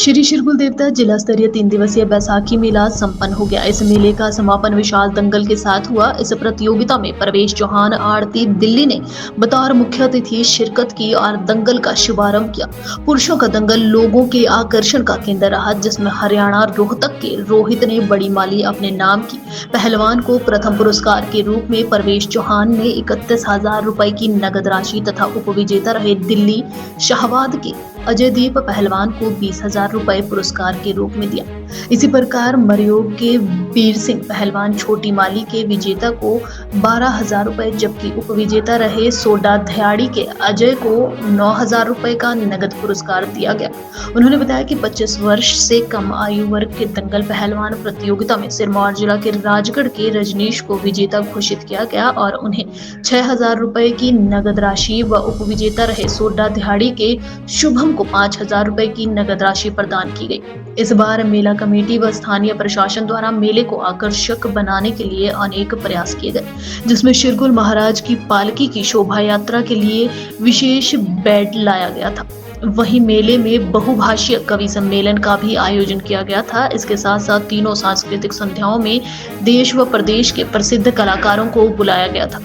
श्री शिरगुल देवता जिला स्तरीय 3 दिवसीय बैसाखी मेला संपन्न हो गया। इस मेले का समापन विशाल दंगल के साथ हुआ। इस प्रतियोगिता में परवेश चौहान आरती दिल्ली ने बतौर मुख्य अतिथि शिरकत की और दंगल का शुभारंभ किया। पुरुषों का दंगल लोगों के आकर्षण का केंद्र रहा, जिसमें हरियाणा रोहतक के रोहित ने बड़ी माली अपने नाम की। पहलवान को प्रथम पुरस्कार के रूप में परवेश चौहान ने 31,000 रुपए की नगद राशि तथा उपविजेता रहे दिल्ली शाहबाद के अजयदीप पहलवान को 20,000 रुपए पुरस्कार के रूप में दिया। इसी प्रकार मरयोग के वीर सिंह पहलवान छोटी माली के विजेता को 12,000 रुपए, जबकि उपविजेता रहे सोडा धयाड़ी के अजय को 9,000 रुपए का नगद पुरस्कार दिया गया। उन्होंने बताया कि 25 वर्ष से कम आयु वर्ग के दंगल पहलवान प्रतियोगिता में सिरमौर जिला के राजगढ़ के रजनीश को विजेता घोषित किया गया और उन्हें 6,000 रुपए की नगद राशि व उपविजेता रहे सोडा धयाड़ी के शुभम को 5,000 रुपए की नगद राशि प्रदान की गई। इस बार मेला कमेटी व स्थानीय प्रशासन द्वारा मेले को आकर्षक बनाने के लिए अनेक प्रयास किए गए, जिसमें शिरगुल महाराज की पालकी की शोभा यात्रा के लिए विशेष बेड लाया गया था। वहीं मेले में बहुभाषीय कवि सम्मेलन का भी आयोजन किया गया था। इसके साथ साथ तीनों सांस्कृतिक संध्याओं में देश व प्रदेश के प्रसिद्ध कलाकारों को बुलाया गया था।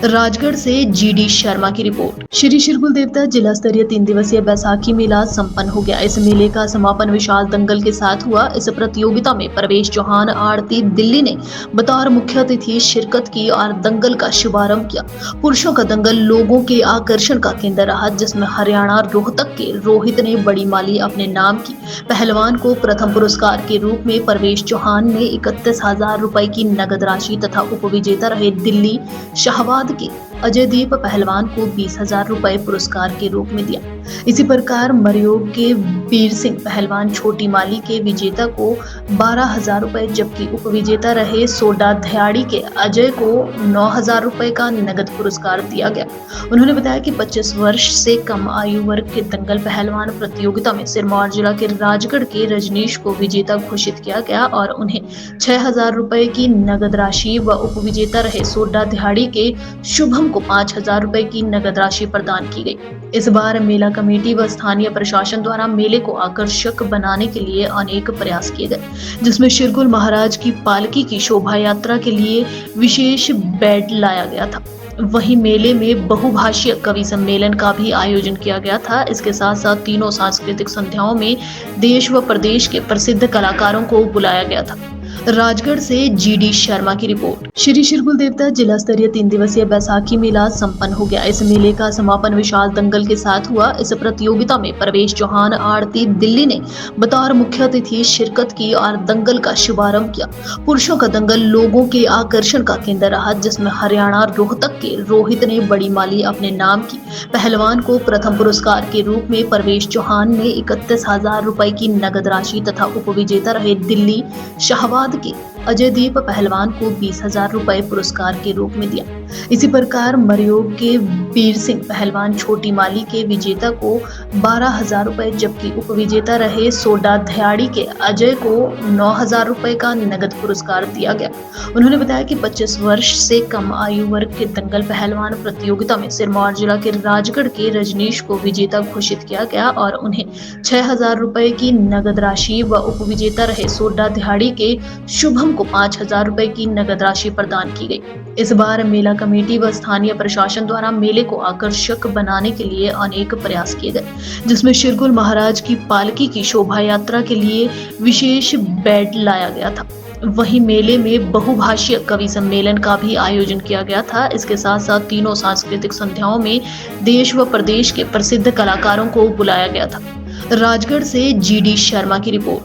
राजगढ़ से जीडी शर्मा की रिपोर्ट। श्री शिरगुल देवता जिला स्तरीय 3 दिवसीय बैसाखी मेला संपन्न हो गया। इस मेले का समापन विशाल दंगल के साथ हुआ। इस प्रतियोगिता में परवेश चौहान आरती दिल्ली ने बतौर मुख्य अतिथि शिरकत की और दंगल का शुभारंभ किया। पुरुषों का दंगल लोगों के आकर्षण का केंद्र रहा, जिसमें हरियाणा रोहतक के रोहित ने बड़ी माली अपने नाम की। पहलवान को प्रथम पुरस्कार के रूप में परवेश चौहान ने 31,000 रुपए की नगद राशि तथा उपविजेता रहे दिल्ली शाहबाद के अजयदीप पहलवान को 20,000 रुपए पुरस्कार के रूप में दिया। इसी प्रकार मरयोग के वीर सिंह पहलवान छोटी माली के विजेता को 12,000 रुपए, जबकि उपविजेता रहे सोडा धयाड़ी के अजय को 9,000 रुपए का नगद पुरस्कार दिया गया। उन्होंने बताया कि 25 वर्ष से कम आयु वर्ग के दंगल पहलवान प्रतियोगिता में सिरमौर जिला के राजगढ़ के रजनीश को विजेता घोषित किया गया और उन्हें 6,000 रुपए की नगद राशि व उपविजेता रहे सोडा धयाड़ी के शुभम को 5,000 रुपए की नगद राशि प्रदान की गई। इस बार मेला कमेटी व स्थानीय प्रशासन द्वारा मेले को आकर्षक बनाने के लिए अनेक प्रयास किए गए, जिसमें शिरगुल महाराज की पालकी की शोभा यात्रा के लिए विशेष बेड लाया गया था। वहीं मेले में बहुभाषीय कवि सम्मेलन का भी आयोजन किया गया था। इसके साथ साथ तीनों सांस्कृतिक संध्याओं में देश व प्रदेश के प्रसिद्ध कलाकारों को बुलाया गया था। राजगढ़ से जीडी शर्मा की रिपोर्ट। श्री शिरगुल देवता जिला स्तरीय 3 दिवसीय बैसाखी मेला संपन्न हो गया। इस मेले का समापन विशाल दंगल के साथ हुआ। इस प्रतियोगिता में परवेश चौहान आरती दिल्ली ने बतौर मुख्य अतिथि शिरकत की और दंगल का शुभारंभ किया। पुरुषों का दंगल लोगों के आकर्षण का केंद्र रहा, जिसमें हरियाणा रोहतक के रोहित ने बड़ी माली अपने नाम की। पहलवान को प्रथम पुरस्कार के रूप में परवेश चौहान ने 31,000 रुपए की नगद राशि तथा उपविजेता रहे दिल्ली शाहबाद के अजयदीप पहलवान को 20,000 रुपए पुरस्कार के रूप में दिया। इसी प्रकार मरयोग के वीर सिंह पहलवान छोटी माली के विजेता को 12,000 रुपए, जबकि उपविजेता रहे सोडा धयाड़ी के अजय को 9,000 रुपए का नगद पुरस्कार दिया गया। उन्होंने बताया कि 25 वर्ष से कम आयु वर्ग के दंगल पहलवान प्रतियोगिता में सिरमौर जिला के राजगढ़ के रजनीश को विजेता घोषित किया गया और उन्हें 6,000 रुपए की नगद राशि व उपविजेता रहे सोडा धयाड़ी के शुभम को 5,000 रुपए की नगद राशि प्रदान की गई। इस बार मेला कमेटी व स्थानीय प्रशासन द्वारा मेले को आकर्षक बनाने के लिए अनेक प्रयास किए गए, जिसमें शिरगुल महाराज की पालकी की शोभा यात्रा के लिए विशेष बेड लाया गया था। वहीं मेले में बहुभाषीय कवि सम्मेलन का भी आयोजन किया गया था। इसके साथ साथ तीनों सांस्कृतिक संध्याओं में देश व प्रदेश के प्रसिद्ध कलाकारों को बुलाया गया था। राजगढ़ से जीडी शर्मा की रिपोर्ट।